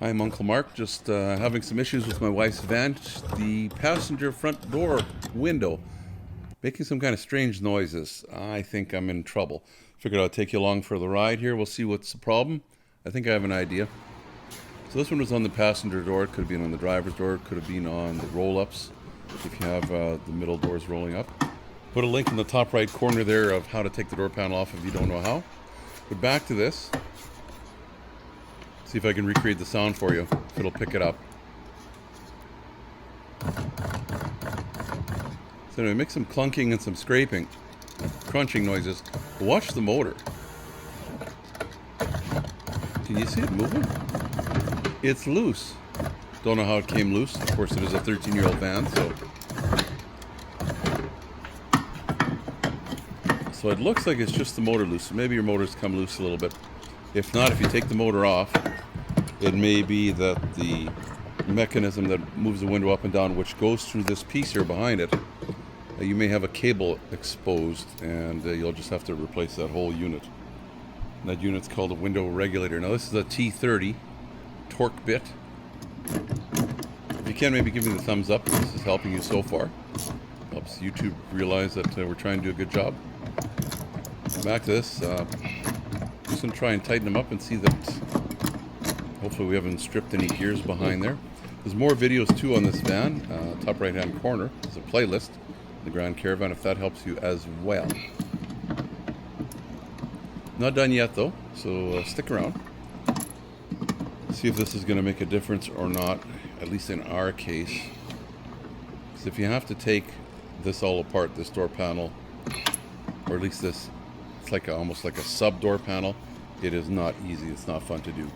I'm Uncle Mark, just having some issues with my wife's van. The passenger front door window making some kind of strange noises. I think I'm in trouble. Figured I'll take you along for the ride here. We'll see what's the problem. I think I have an idea. So this one was on the passenger door. It could have been on the driver's door. It could have been on the roll-ups if you have the middle doors rolling up. Put a link in the top right corner there of how to take the door panel off if you don't know how. But back to this. See if I can recreate the sound for you, if it'll pick it up. So anyway, make some clunking and some scraping, crunching noises. Watch the motor. Can you see it moving? It's loose. Don't know how it came loose. Of course, it is a 13-year-old van, so it looks like it's just the motor loose. Maybe your motor's come loose a little bit. If not, if you take the motor off, it may be that the mechanism that moves the window up and down, which goes through this piece here behind it, you may have a cable exposed, and you'll just have to replace that whole unit. And that unit's called a window regulator. Now this is a T30 torque bit. If you can, maybe give me the thumbs up if this is helping you so far. Helps YouTube realize that we're trying to do a good job. Back to this. Just going to try and tighten them up and see that hopefully we haven't stripped any gears behind there. There's more videos too on this van. Top right hand corner is a playlist, the Grand Caravan, if that helps you as well. Not done yet though, so stick around. See if this is going to make a difference or not, at least in our case. Because if you have to take this all apart, this door panel, or at least this, it's like almost like a sub door panel. It is not easy. It's not fun to do.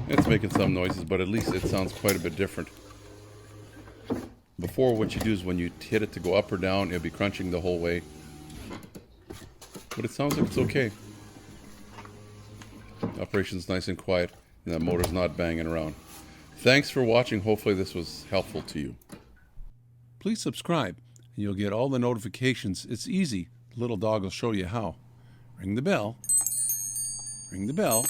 It's making some noises, but at least it sounds quite a bit different. Before, what you do is when you hit it to go up or down, it'll be crunching the whole way. But it sounds like it's okay. Operation's nice and quiet, and that motor's not banging around. Thanks for watching. Hopefully this was helpful to you. Please subscribe, and you'll get all the notifications. It's easy. The little dog will show you how. Ring the bell. Ring the bell.